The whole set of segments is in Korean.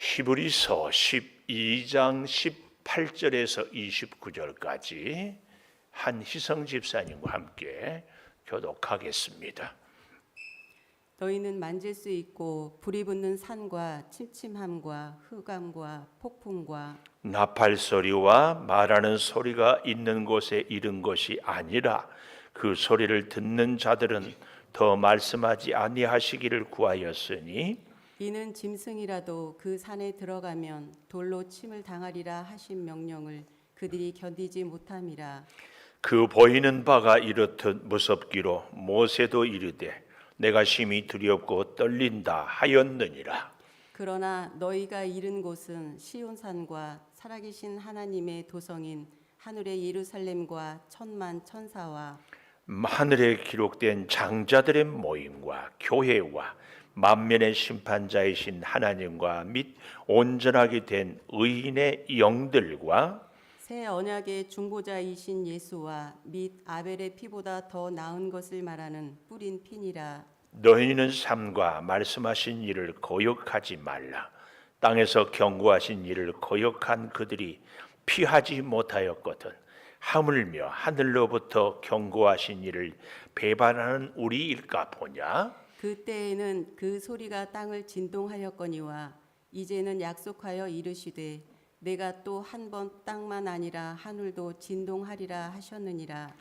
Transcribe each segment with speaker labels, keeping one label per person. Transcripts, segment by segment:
Speaker 1: 히브리서 12장 18절에서 29절까지 한희성 집사님과 함께 교독하겠습니다.
Speaker 2: 너희는 만질 수 있고 불이 붙는 산과 침침함과 흑암과 폭풍과
Speaker 1: 나팔 소리와 말하는 소리가 있는 곳에 이른 것이 아니라 그 소리를 듣는 자들은 더 말씀하지 아니하시기를 구하였으니
Speaker 2: 이는 짐승이라도 그 산에 들어가면 돌로 침을 당하리라 하신 명령을 그들이 견디지 못함이라.
Speaker 1: 그 보이는 바가 이렇듯 무섭기로 모세도 이르되 내가 심히 두렵고 떨린다 하였느니라.
Speaker 2: 그러나 너희가 이른 곳은 시온산과 살아계신 하나님의 도성인 하늘의 예루살렘과 천만 천사와
Speaker 1: 하늘에 기록된 장자들의 모임과 교회와 만면의 심판자이신 하나님과 및 온전하게 된 의인의 영들과
Speaker 2: 새 언약의 중보자이신 예수와 및 아벨의 피보다 더 나은 것을 말하는 뿌린 피니라.
Speaker 1: 너희는 삶과 말씀하신 일을 거역하지 말라. 땅에서 경고하신 일을 거역한 그들이 피하지 못하였거든 하물며 하늘로부터 경고하신 일을 배반하는 우리일까 보냐.
Speaker 2: 그때에는 그 소리가 땅을 진동하였거니와 이제는 약속하여 이르시되 내가 또 한 번 땅만 아니라 하늘도 진동하리라 하셨느니라.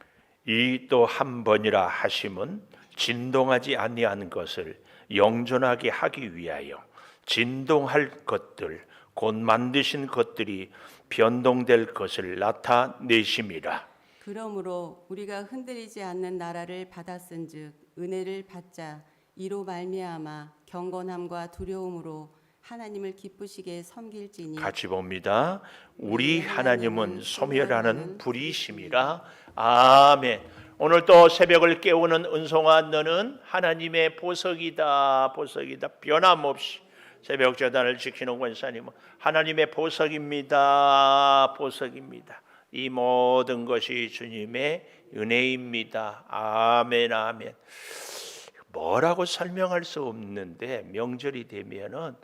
Speaker 1: 이 또 한 번이라 하심은 진동하지 아니한 것을 영존하게 하기 위하여 진동할 것들 곧 만드신 것들이 변동될 것을 나타내심이라.
Speaker 2: 그러므로 우리가 흔들리지 않는 나라를 받았은즉 은혜를 받자 이로 말미암아 경건함과 두려움으로 하나님을 기쁘시게 섬길지니.
Speaker 1: 같이 봅니다. 우리 하나님은 소멸하는 불이심이라. 아멘. 오늘 또 새벽을 깨우는 은송아, 너는 하나님의 보석이다. 보석이다. 변함없이 새벽 제단을 지키는 권사님은 하나님의 보석입니다. 보석입니다. 이 모든 것이 주님의 은혜입니다. 아멘, 아멘. 뭐라고 설명할 수 없는데 명절이 되면은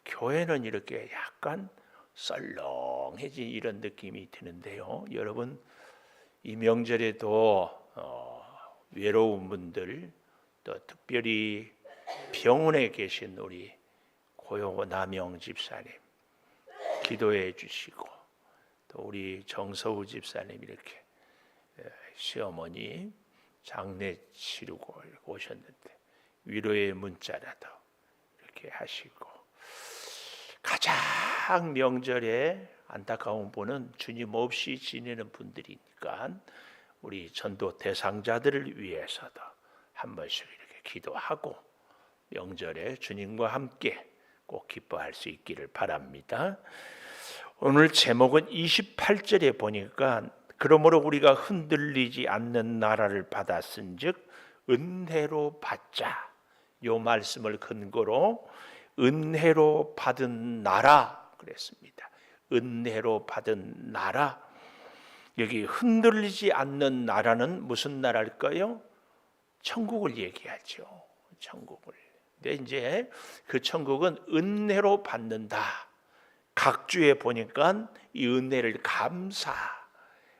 Speaker 1: 교회는 이렇게 약간 썰렁해진 이런 느낌이 드는데요. 여러분, 이 명절에도 외로운 분들, 또 특별히 병원에 계신 우리 고용호 남영 집사님 기도해 주시고, 또 우리 정서우 집사님 이렇게 시어머니 장례 치르고 오셨는데 위로의 문자라도 이렇게 하시고, 가장 명절에 안타까운 분은 주님 없이 지내는 분들이니까 우리 전도 대상자들을 위해서도 한 번씩 이렇게 기도하고 명절에 주님과 함께 꼭 기뻐할 수 있기를 바랍니다. 오늘 제목은 28절에 보니까 그러므로 우리가 흔들리지 않는 나라를 받았은즉 은혜로 받자. 요 말씀을 근거로 은혜로 받은 나라 그랬습니다. 은혜로 받은 나라. 여기 흔들리지 않는 나라는 무슨 나라일까요? 천국을 얘기하죠. 천국을. 근데 이제 그 천국은 은혜로 받는다. 각 주에 보니까 이 은혜를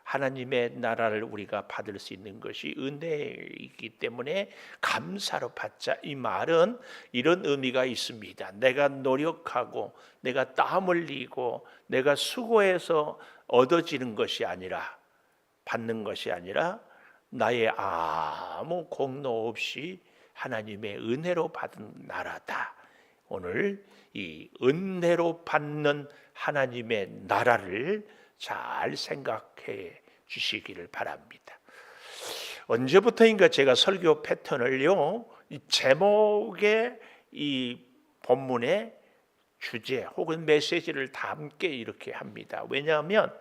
Speaker 1: 하나님의 나라를 우리가 받을 수 있는 것이 은혜이기 때문에 감사로 받자. 이 말은 이런 의미가 있습니다. 내가 노력하고 내가 땀 흘리고 내가 수고해서 얻어지는 것이 아니라, 받는 것이 아니라 나의 아무 공로 없이 하나님의 은혜로 받은 나라다. 오늘 이 은혜로 받는 하나님의 나라를 잘 생각해 주시기를 바랍니다. 언제부터인가 제가 설교 패턴을요, 이 제목의 이 본문의 주제 혹은 메시지를 담게 이렇게 합니다. 왜냐하면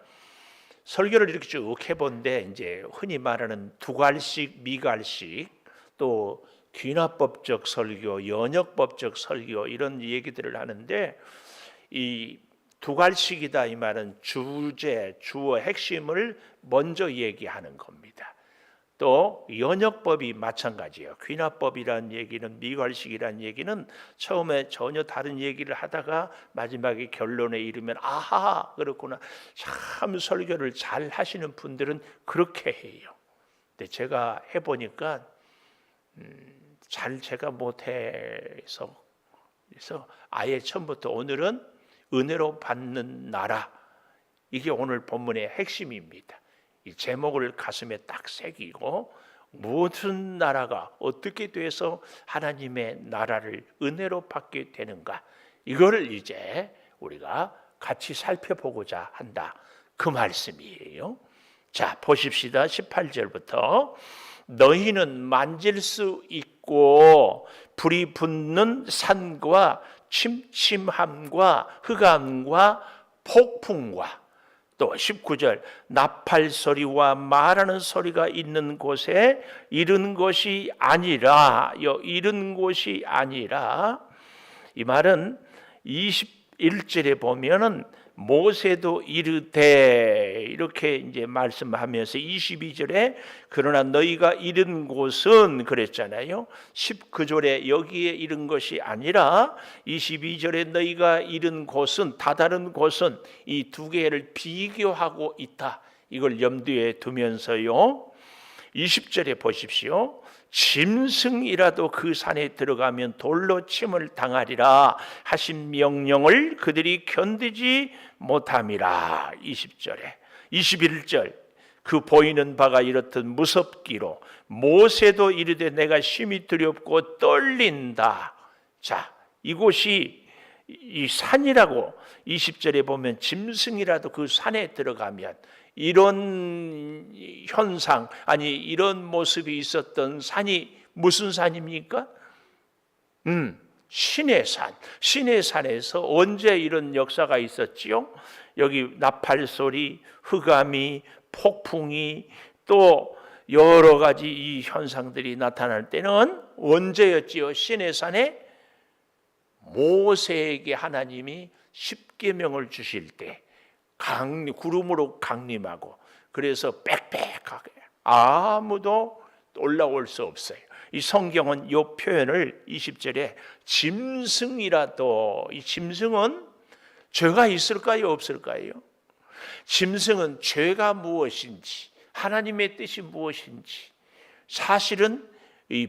Speaker 1: 설교를 이렇게 쭉 해본데 이제 흔히 말하는 두갈식, 미갈식, 또 귀납법적 설교, 연역법적 설교 이런 얘기들을 하는데, 이 두갈식이다 이 말은 주제, 주어, 핵심을 먼저 얘기하는 겁니다. 또 연역법이 마찬가지예요. 귀납법이라는 얘기는, 미괄식이라는 얘기는 처음에 전혀 다른 얘기를 하다가 마지막에 결론에 이르면 아하, 그렇구나. 참 설교를 잘 하시는 분들은 그렇게 해요. 근데 제가 해보니까 잘 제가 못해서, 그래서 아예 처음부터 오늘은 은혜로 받는 나라, 이게 오늘 본문의 핵심입니다. 이 제목을 가슴에 딱 새기고 무슨 나라가 어떻게 돼서 하나님의 나라를 은혜로 받게 되는가, 이거를 이제 우리가 같이 살펴보고자 한다, 그 말씀이에요. 자, 보십시다. 18절부터 너희는 만질 수 있고 불이 붙는 산과 침침함과 흑암과 폭풍과, 또 19절 나팔 소리와 말하는 소리가 있는 곳에 이른 것이 아니라, 이른 곳이 아니라, 이 말은 21절에 보면은 모세도 이르되 이렇게 이제 말씀하면서 22절에 그러나 너희가 이른 곳은 그랬잖아요. 19절에 여기에 이른 것이 아니라 22절에 너희가 이른 곳은, 다다른 곳은, 이 두 개를 비교하고 있다, 이걸 염두에 두면서요 20절에 보십시오. 짐승이라도 그 산에 들어가면 돌로 침을 당하리라 하신 명령을 그들이 견디지 못함이라. 20절에 21절 그 보이는 바가 이렇듯 무섭기로 모세도 이르되 내가 심히 두렵고 떨린다. 자, 이곳이 이 산이라고 20절에 보면 짐승이라도 그 산에 들어가면, 이런 현상, 아니 이런 모습이 있었던 산이 무슨 산입니까? 신의 산. 신의 산에서 언제 이런 역사가 있었지요? 여기 나팔 소리, 흑암이, 폭풍이, 또 여러 가지 이 현상들이 나타날 때는 언제였지요? 신의 산에 모세에게 하나님이 십계명을 주실 때 구름으로 강림하고, 그래서 빽빽하게 아무도 올라올 수 없어요. 이 성경은 이 표현을 20절에 짐승이라도, 이 짐승은 죄가 있을까요, 없을까요? 짐승은 죄가 무엇인지, 하나님의 뜻이 무엇인지 사실은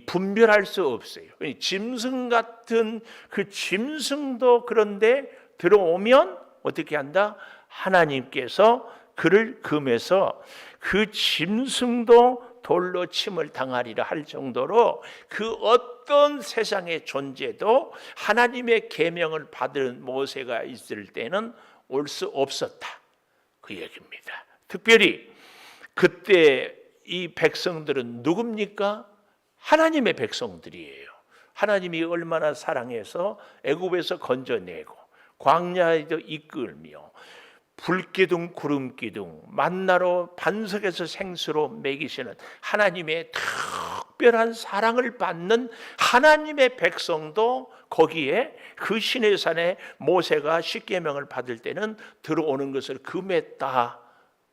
Speaker 1: 분별할 수 없어요. 짐승 같은 그 짐승도 그런데 들어오면 어떻게 한다? 하나님께서 그를 금해서 그 짐승도 돌로 침을 당하리라 할 정도로 그 어떤 세상의 존재도 하나님의 계명을 받은 모세가 있을 때는 올 수 없었다, 그 얘기입니다. 특별히 그때 이 백성들은 누굽니까? 하나님의 백성들이에요. 하나님이 얼마나 사랑해서 애굽에서 건져내고 광야에도 이끌며 불기둥 구름기둥 만나로 반석에서 생수로 먹이시는 하나님의 특별한 사랑을 받는 하나님의 백성도 거기에 그 시내 산에 모세가 십계명을 받을 때는 들어오는 것을 금했다.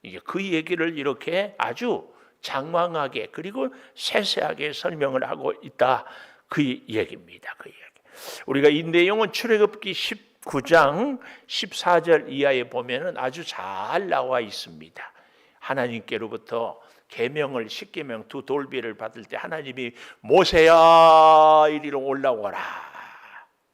Speaker 1: 이게 그 얘기를 이렇게 아주 장황하게 그리고 세세하게 설명을 하고 있다, 그 얘기입니다. 그 얘기. 우리가 이 내용은 출애굽기 19장 14절 이하에 보면은 아주 잘 나와 있습니다. 하나님께로부터 계명을, 십계명 두 돌비를 받을 때 하나님이 모세야 이리로 올라오라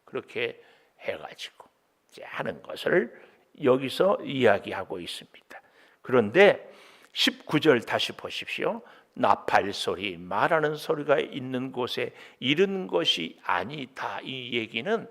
Speaker 1: 그렇게 해가지고 이제 하는 것을 여기서 이야기하고 있습니다. 그런데 19절 다시 보십시오. 나팔 소리, 말하는 소리가 있는 곳에 이른 것이 아니다. 이 얘기는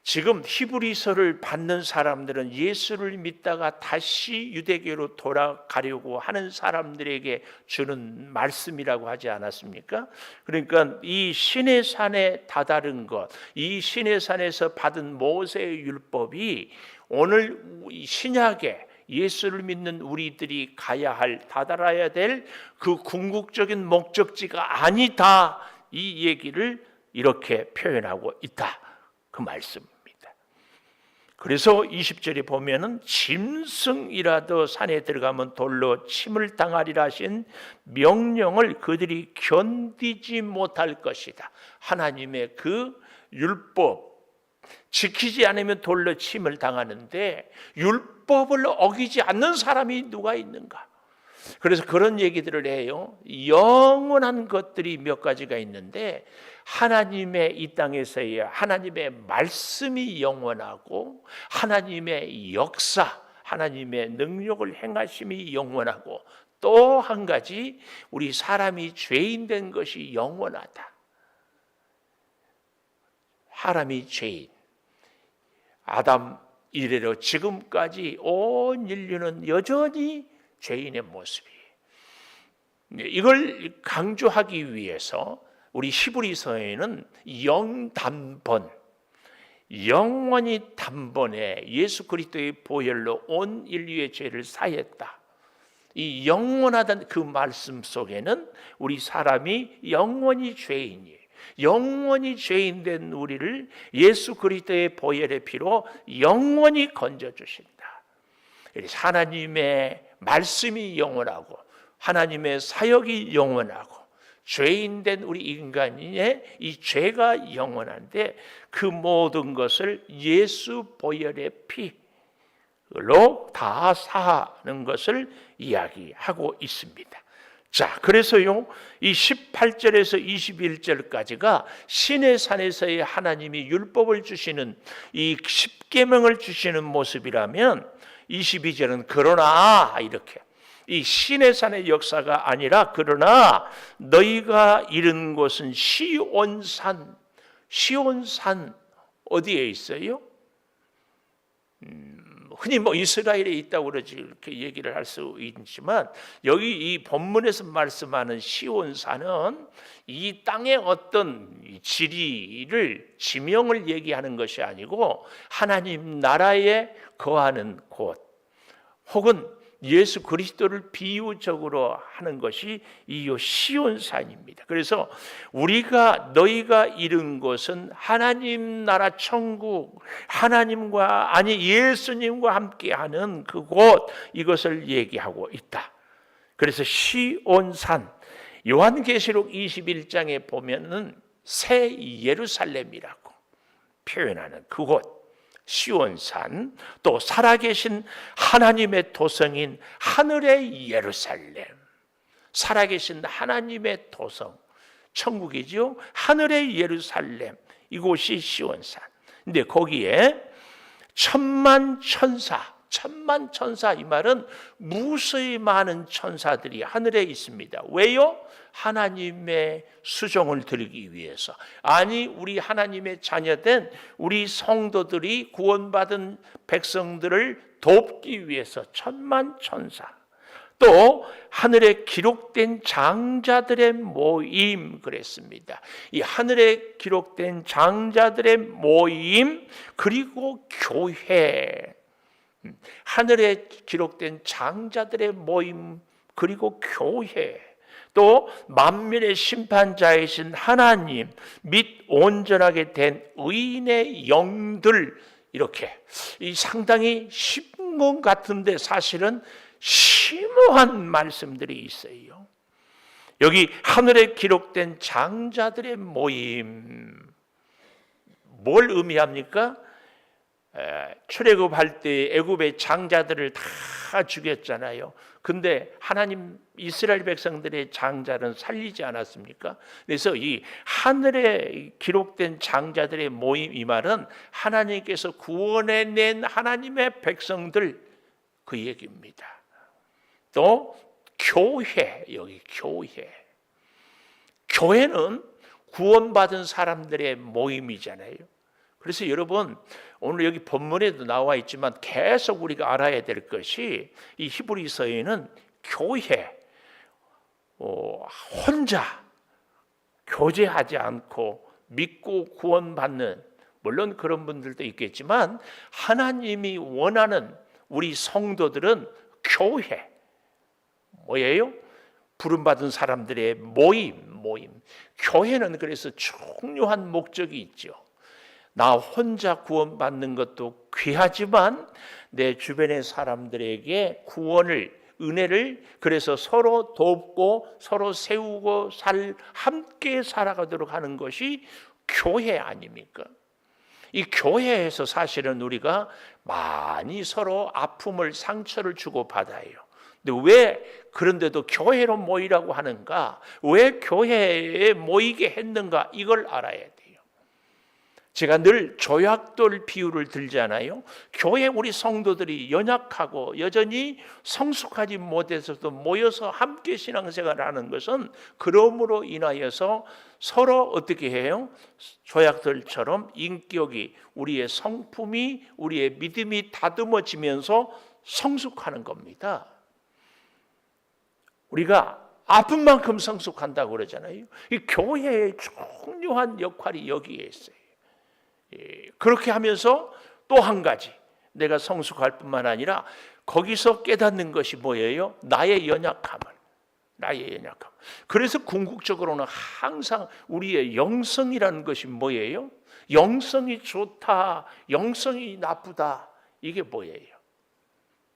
Speaker 1: 지금 히브리서를 받는 사람들은 예수를 믿다가 다시 유대교로 돌아가려고 하는 사람들에게 주는 말씀이라고 하지 않았습니까? 그러니까 이 신의 산에 다다른 것, 이 신의 산에서 받은 모세의 율법이 오늘 신약에 예수를 믿는 우리들이 가야 할, 다다라야 될 그 궁극적인 목적지가 아니다, 이 얘기를 이렇게 표현하고 있다, 그 말씀입니다. 그래서 20절에 보면은 짐승이라도 산에 들어가면 돌로 침을 당하리라 하신 명령을 그들이 견디지 못할 것이다. 하나님의 그 율법 지키지 않으면 돌로 침을 당하는데 율법을 어기지 않는 사람이 누가 있는가? 그래서 그런 얘기들을 해요. 영원한 것들이 몇 가지가 있는데 하나님의 이 땅에서의 하나님의 말씀이 영원하고 하나님의 역사, 하나님의 능력을 행하심이 영원하고 또 한 가지 우리 사람이 죄인 된 것이 영원하다. 사람이 죄인, 아담 이래로 지금까지 온 인류는 여전히 죄인의 모습이에요. 이걸 강조하기 위해서 우리 히브리서에는 영단번, 영원히 단번에 예수 그리스도의 보혈로 온 인류의 죄를 사했다. 이 영원하다는 그 말씀 속에는 우리 사람이 영원히 죄인이에요. 영원히 죄인된 우리를 예수 그리스도의 보혈의 피로 영원히 건져주신다. 하나님의 말씀이 영원하고 하나님의 사역이 영원하고 죄인된 우리 인간의 이 죄가 영원한데 그 모든 것을 예수 보혈의 피로 다 사하는 것을 이야기하고 있습니다. 자, 그래서요, 이 18절에서 21절까지가 시내산에서의 하나님이 율법을 주시는 이 십계명을 주시는 모습이라면 22절은 그러나 이렇게 이 시내산의 역사가 아니라 그러나 너희가 이른 곳은 시온산, 시온산 어디에 있어요? 흔히 이스라엘에 있다고 그러지 이렇게 얘기를 할 수 있지만 여기 이 본문에서 말씀하는 시온산은 이 땅의 어떤 지리를 지명을 얘기하는 것이 아니고 하나님 나라에 거하는 곳 혹은 예수 그리스도를 비유적으로 하는 것이 이 시온산입니다. 그래서 너희가 이른 곳은 하나님 나라 천국, 하나님과 예수님과 함께하는 그곳, 이것을 얘기하고 있다. 그래서 시온산, 요한계시록 21장에 보면은 새 예루살렘이라고 표현하는 그곳, 시온산, 또 살아계신 하나님의 도성인 하늘의 예루살렘, 살아계신 하나님의 도성, 천국이죠. 하늘의 예루살렘, 이곳이 시온산. 근데 거기에 천만 천사, 이 말은 무수히 많은 천사들이 하늘에 있습니다. 왜요? 하나님의 수종을 드리기 위해서. 우리 하나님의 자녀된 우리 성도들이 구원받은 백성들을 돕기 위해서 천만 천사. 또 하늘에 기록된 장자들의 모임 그랬습니다. 이 하늘에 기록된 장자들의 모임 그리고 교회, 하늘에 기록된 장자들의 모임 그리고 교회, 또 만민의 심판자이신 하나님 및 온전하게 된 의인의 영들, 이렇게 이 상당히 쉬운 것 같은데 사실은 심오한 말씀들이 있어요. 여기 하늘에 기록된 장자들의 모임, 뭘 의미합니까? 출애굽할 때 애굽의 장자들을 다 죽였잖아요. 근데 하나님 이스라엘 백성들의 장자는 살리지 않았습니까? 그래서 이 하늘에 기록된 장자들의 모임, 이 말은 하나님께서 구원해낸 하나님의 백성들, 그 얘기입니다. 또 교회, 여기 교회는 구원받은 사람들의 모임이잖아요. 그래서 여러분, 오늘 여기 본문에도 나와 있지만 계속 우리가 알아야 될 것이 이 히브리서에는 교회, 혼자 교제하지 않고 믿고 구원받는, 물론 그런 분들도 있겠지만 하나님이 원하는 우리 성도들은 교회, 뭐예요? 부름받은 사람들의 모임. 교회는 그래서 중요한 목적이 있죠. 나 혼자 구원받는 것도 귀하지만 내 주변의 사람들에게 구원을, 은혜를, 그래서 서로 돕고 서로 세우고 함께 살아가도록 하는 것이 교회 아닙니까? 이 교회에서 사실은 우리가 많이 서로 아픔을, 상처를 주고 받아요. 근데 왜 그런데도 교회로 모이라고 하는가? 왜 교회에 모이게 했는가? 이걸 알아야 돼요. 제가 늘 조약돌 비유를 들잖아요. 교회 우리 성도들이 연약하고 여전히 성숙하지 못해서도 모여서 함께 신앙생활을 하는 것은 그러므로 인하여서 서로 어떻게 해요? 조약돌처럼 인격이, 우리의 성품이, 우리의 믿음이 다듬어지면서 성숙하는 겁니다. 우리가 아픈 만큼 성숙한다고 그러잖아요. 이 교회의 중요한 역할이 여기에 있어요. 그렇게 하면서 또 한 가지, 내가 성숙할 뿐만 아니라 거기서 깨닫는 것이 뭐예요? 나의 연약함을. 그래서 궁극적으로는 항상 우리의 영성이라는 것이 뭐예요? 영성이 좋다, 영성이 나쁘다, 이게 뭐예요?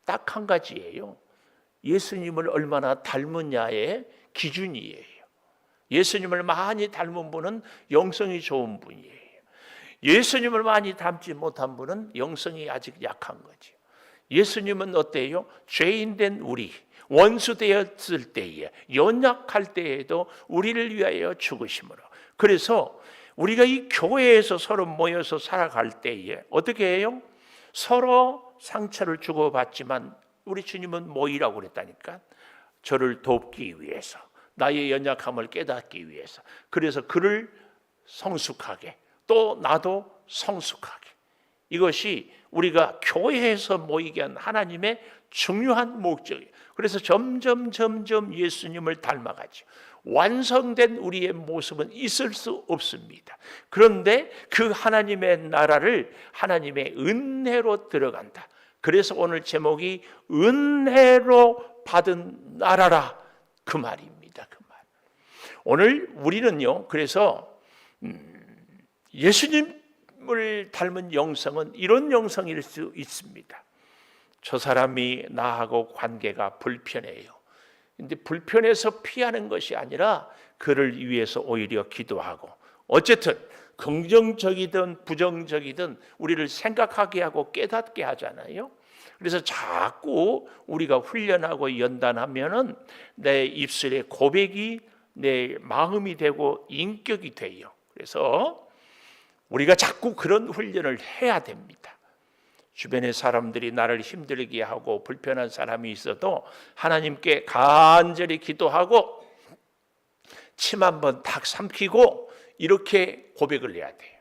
Speaker 1: 딱 한 가지예요. 예수님을 얼마나 닮느냐의 기준이에요. 예수님을 많이 닮은 분은 영성이 좋은 분이에요. 예수님을 많이 닮지 못한 분은 영성이 아직 약한 거죠. 예수님은 어때요? 죄인된 우리, 원수 되었을 때에, 연약할 때에도 우리를 위하여 죽으심으로. 그래서 우리가 이 교회에서 서로 모여서 살아갈 때에 어떻게 해요? 서로 상처를 주고받지만 우리 주님은 모이라고 그랬다니까. 저를 돕기 위해서, 나의 연약함을 깨닫기 위해서. 그래서 그를 성숙하게, 또 나도 성숙하게. 이것이 우리가 교회에서 모이게 한 하나님의 중요한 목적이에요. 그래서 점점 예수님을 닮아가죠. 완성된 우리의 모습은 있을 수 없습니다. 그런데 그 하나님의 나라를 하나님의 은혜로 들어간다. 그래서 오늘 제목이 은혜로 받은 나라라, 그 말입니다. 그 말. 오늘 우리는요, 그래서 예수님을 닮은 영성은 이런 영성일 수 있습니다. 저 사람이 나하고 관계가 불편해요. 근데 불편해서 피하는 것이 아니라 그를 위해서 오히려 기도하고, 어쨌든 긍정적이든 부정적이든 우리를 생각하게 하고 깨닫게 하잖아요. 그래서 자꾸 우리가 훈련하고 연단하면은 내 입술의 고백이 내 마음이 되고 인격이 돼요. 그래서 우리가 자꾸 그런 훈련을 해야 됩니다. 주변의 사람들이 나를 힘들게 하고 불편한 사람이 있어도 하나님께 간절히 기도하고 침 한번 탁 삼키고 이렇게 고백을 해야 돼요.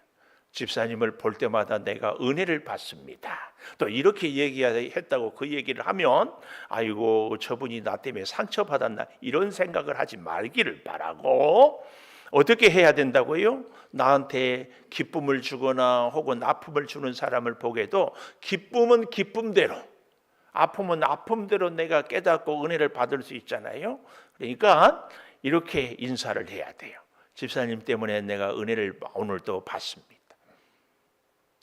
Speaker 1: 집사님을 볼 때마다 내가 은혜를 받습니다. 또 이렇게 얘기했다고 그 얘기를 하면 아이고 저분이 나 때문에 상처받았나, 이런 생각을 하지 말기를 바라고, 어떻게 해야 된다고요? 나한테 기쁨을 주거나 혹은 아픔을 주는 사람을 보게도 기쁨은 기쁨대로, 아픔은 아픔대로 내가 깨닫고 은혜를 받을 수 있잖아요. 그러니까 이렇게 인사를 해야 돼요. 집사님 때문에 내가 은혜를 오늘도 받습니다.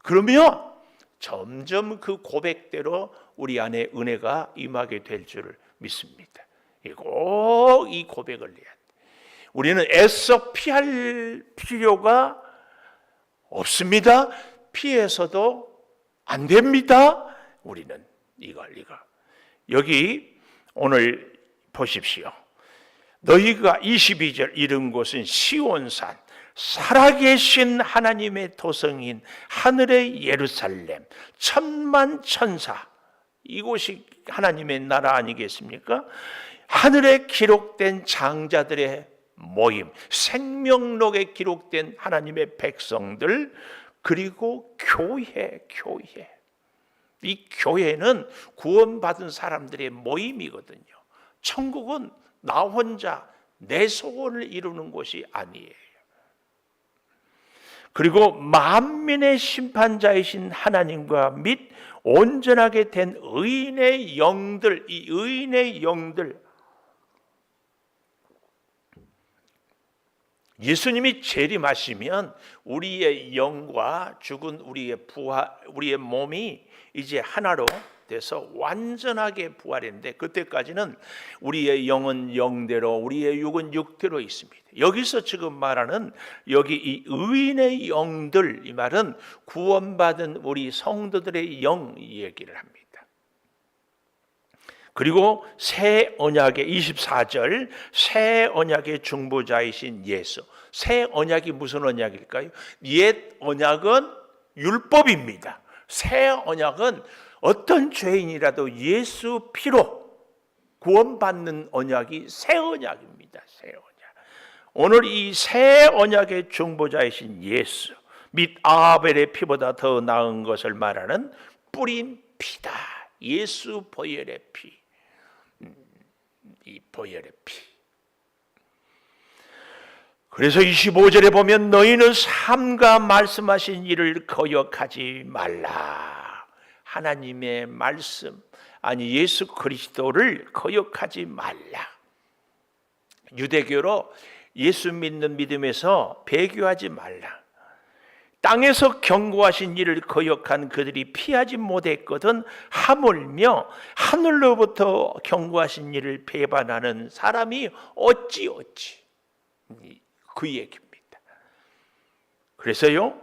Speaker 1: 그러면 점점 그 고백대로 우리 안에 은혜가 임하게 될 줄 믿습니다. 꼭 이 고백을 해야 돼요. 우리는 애써 피할 필요가 없습니다. 피해서도 안 됩니다. 우리는 이걸 여기 오늘 보십시오. 너희가 22절 이른 곳은 시온산, 살아계신 하나님의 도성인 하늘의 예루살렘, 천만 천사, 이곳이 하나님의 나라 아니겠습니까? 하늘에 기록된 장자들의 모임, 생명록에 기록된 하나님의 백성들, 그리고 교회. 이 교회는 구원받은 사람들의 모임이거든요. 천국은 나 혼자 내 소원을 이루는 곳이 아니에요. 그리고 만민의 심판자이신 하나님과 및 온전하게 된 의인의 영들, 이 의인의 영들, 예수님이 재림하시면 우리의 영과 죽은 우리의 몸이 이제 하나로 돼서 완전하게 부활했는데, 그때까지는 우리의 영은 영대로 우리의 육은 육대로 있습니다. 여기서 지금 말하는 여기 이 의인의 영들, 이 말은 구원받은 우리 성도들의 영 얘기를 합니다. 그리고 새 언약의 24절, 새 언약의 중보자이신 예수. 새 언약이 무슨 언약일까요? 옛 언약은 율법입니다. 새 언약은 어떤 죄인이라도 예수 피로 구원받는 언약이 새 언약입니다. 새 언약. 오늘 이 새 언약의 중보자이신 예수, 및 아벨의 피보다 더 나은 것을 말하는 뿌린 피다. 예수 보혈의 피. 이 보혈의 피. 그래서 25절에 보면 너희는 삼가 말씀하신 일을 거역하지 말라. 하나님의 말씀, 아니 예수 그리스도를 거역하지 말라. 유대교로 예수 믿는 믿음에서 배교하지 말라. 땅에서 경고하신 일을 거역한 그들이 피하지 못했거든 하물며 하늘로부터 경고하신 일을 배반하는 사람이 어찌 그 얘기입니다. 그래서요,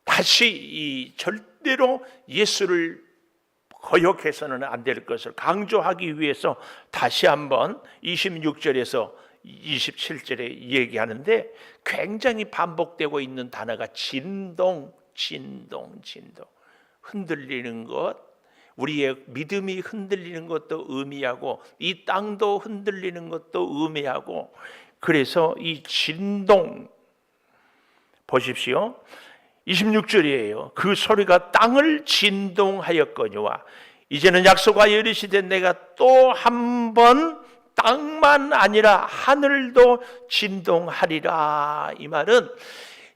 Speaker 1: 다시 이 절대로 예수를 거역해서는 안 될 것을 강조하기 위해서 다시 한번 26절에서 27절에 얘기하는데, 굉장히 반복되고 있는 단어가 진동. 흔들리는 것, 우리의 믿음이 흔들리는 것도 의미하고 이 땅도 흔들리는 것도 의미하고, 그래서 이 진동 보십시오. 26절이에요. 그 소리가 땅을 진동하였거니와 이제는 약속하여 이르시되 내가 또 한 번 땅만 아니라 하늘도 진동하리라. 이 말은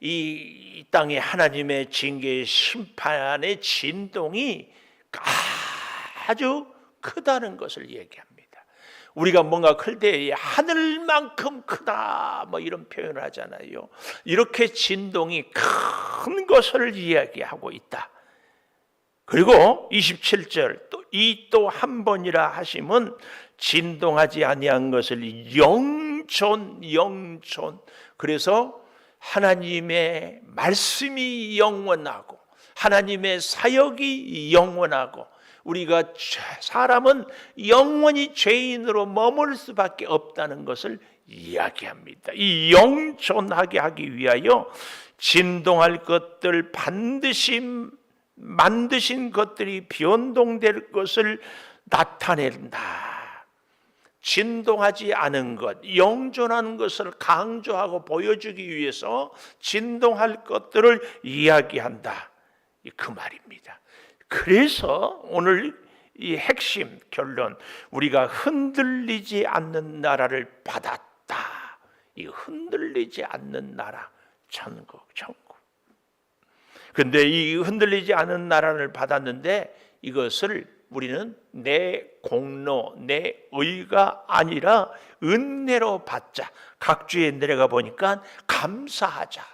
Speaker 1: 이 땅에 하나님의 징계의 심판의 진동이 아주 크다는 것을 얘기합니다. 우리가 뭔가 클 때 하늘만큼 크다 뭐 이런 표현을 하잖아요. 이렇게 진동이 큰 것을 이야기하고 있다. 그리고 27절 또 한 번이라 하심은 진동하지 아니한 것을 영존. 그래서 하나님의 말씀이 영원하고 하나님의 사역이 영원하고 우리가 사람은 영원히 죄인으로 머물 수밖에 없다는 것을 이야기합니다. 이 영존하게 하기 위하여 진동할 것들, 반드시 만드신 것들이 변동될 것을 나타낸다. 진동하지 않은 것, 영존하는 것을 강조하고 보여주기 위해서 진동할 것들을 이야기한다. 그 말입니다. 그래서 오늘 이 핵심 결론, 우리가 흔들리지 않는 나라를 받았다. 이 흔들리지 않는 나라, 천국. 그런데 이 흔들리지 않는 나라를 받았는데 이것을 우리는 내 공로, 내 의가 아니라 은혜로 받자. 각주에 내려가 보니까 감사하자.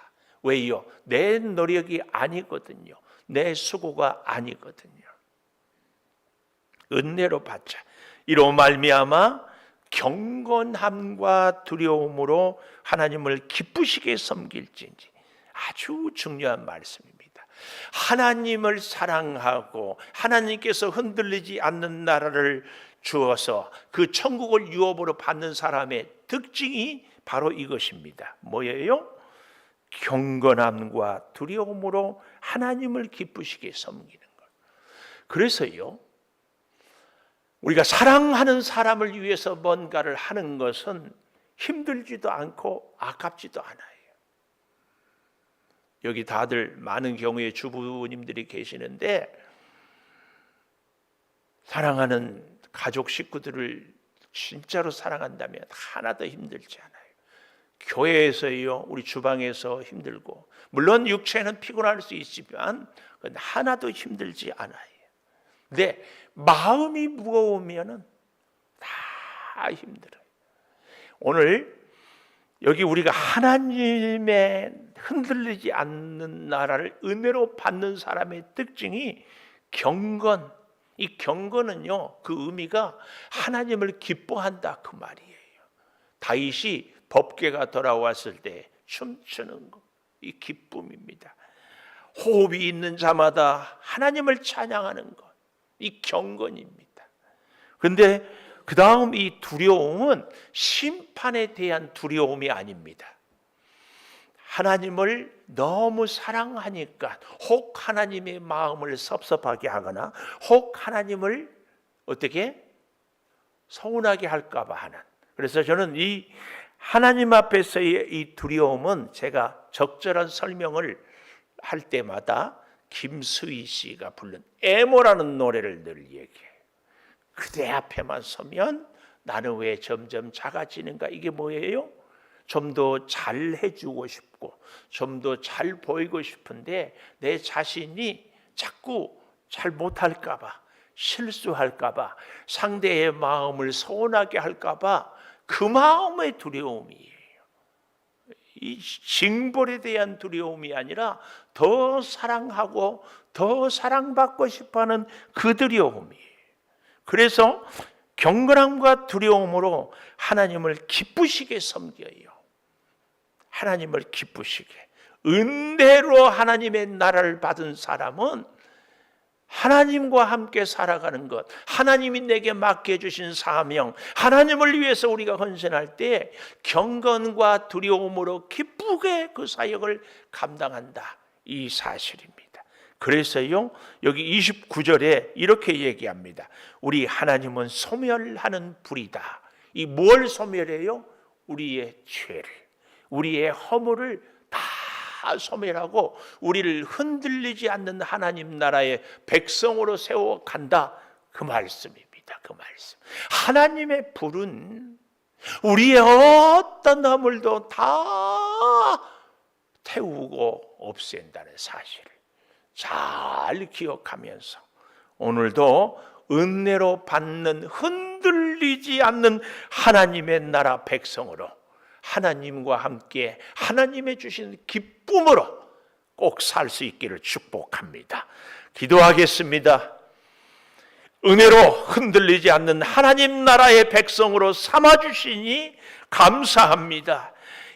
Speaker 1: 왜요? 내 노력이 아니거든요. 내 수고가 아니거든요. 은혜로 받자. 이로 말미암아 경건함과 두려움으로 하나님을 기쁘시게 섬길지인지. 아주 중요한 말씀입니다. 하나님을 사랑하고 하나님께서 흔들리지 않는 나라를 주어서 그 천국을 유업으로 받는 사람의 특징이 바로 이것입니다. 뭐예요? 경건함과 두려움으로 하나님을 기쁘시게 섬기는 것. 그래서요, 우리가 사랑하는 사람을 위해서 뭔가를 하는 것은 힘들지도 않고 아깝지도 않아요. 여기 다들 많은 경우에 주부님들이 계시는데 사랑하는 가족 식구들을 진짜로 사랑한다면 하나도 힘들지 않아요. 교회에서요, 우리 주방에서 힘들고, 물론 육체는 피곤할 수 있지만 하나도 힘들지 않아요. 근데 마음이 무거우면은 다 힘들어요. 오늘 여기 우리가 하나님의 흔들리지 않는 나라를 은혜로 받는 사람의 특징이 경건. 이 경건은요, 그 의미가 하나님을 기뻐한다 그 말이에요. 다윗이 법궤가 돌아왔을 때 춤추는 것, 이 기쁨입니다. 호흡이 있는 자마다 하나님을 찬양하는 것, 이 경건입니다. 그런데 그 다음 이 두려움은 심판에 대한 두려움이 아닙니다. 하나님을 너무 사랑하니까 혹 하나님의 마음을 섭섭하게 하거나 혹 하나님을 어떻게 서운하게 할까 봐 하는. 그래서 저는 이 하나님 앞에서의 이 두려움은 제가 적절한 설명을 할 때마다 김수희 씨가 부른 애모라는 노래를 늘 얘기해요. 그대 앞에만 서면 나는 왜 점점 작아지는가? 이게 뭐예요? 좀 더 잘 해주고 싶고 좀 더 잘 보이고 싶은데 내 자신이 자꾸 잘 못할까 봐, 실수할까 봐, 상대의 마음을 서운하게 할까 봐 그 마음의 두려움이에요. 이 징벌에 대한 두려움이 아니라 더 사랑하고 더 사랑받고 싶어하는 그 두려움이에요. 그래서 경건함과 두려움으로 하나님을 기쁘시게 섬겨요. 하나님을 기쁘시게. 은혜로 하나님의 나라를 받은 사람은 하나님과 함께 살아가는 것, 하나님이 내게 맡겨주신 사명, 하나님을 위해서 우리가 헌신할 때 경건과 두려움으로 기쁘게 그 사역을 감당한다, 이 사실입니다. 그래서요, 여기 29절에 이렇게 얘기합니다. 우리 하나님은 소멸하는 불이다. 이 뭘 소멸해요? 우리의 죄를, 우리의 허물을 다 소멸하고 우리를 흔들리지 않는 하나님 나라의 백성으로 세워간다, 그 말씀입니다. 그 말씀. 하나님의 불은 우리의 어떤 허물도 다 태우고 없앤다는 사실을 잘 기억하면서 오늘도 은혜로 받는 흔들리지 않는 하나님의 나라 백성으로 하나님과 함께 하나님의 주신 기쁨으로 꼭 살 수 있기를 축복합니다. 기도하겠습니다. 은혜로 흔들리지 않는 하나님 나라의 백성으로 삼아주시니 감사합니다.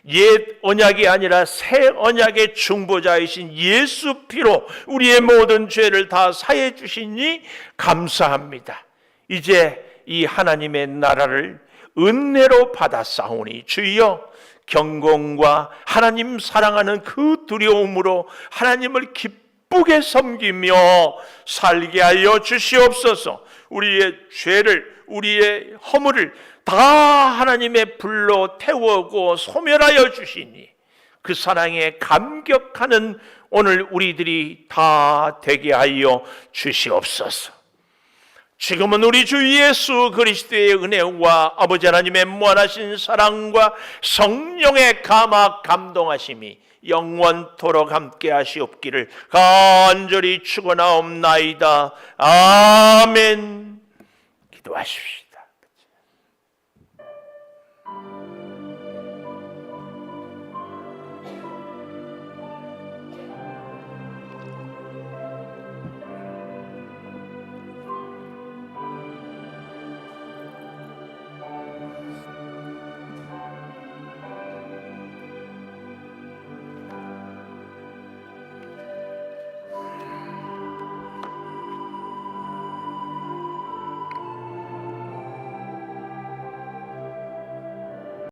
Speaker 1: 옛 언약이 아니라 새 언약의 중보자이신 예수 피로 우리의 모든 죄를 다 사해 주시니 감사합니다. 이제 이 하나님의 나라를 은혜로 받아 싸우니 주여, 경건과 하나님 사랑하는 그 두려움으로 하나님을 기쁘게 섬기며 살게 하여 주시옵소서. 우리의 죄를, 우리의 허물을 다 하나님의 불로 태우고 소멸하여 주시니 그 사랑에 감격하는 오늘 우리들이 다 되게 하여 주시옵소서. 지금은 우리 주 예수 그리스도의 은혜와 아버지 하나님의 무한하신 사랑과 성령의 감화 감동하심이 영원토록 함께 하시옵기를 간절히 축원하옵나이다. 아멘. 기도하십시오.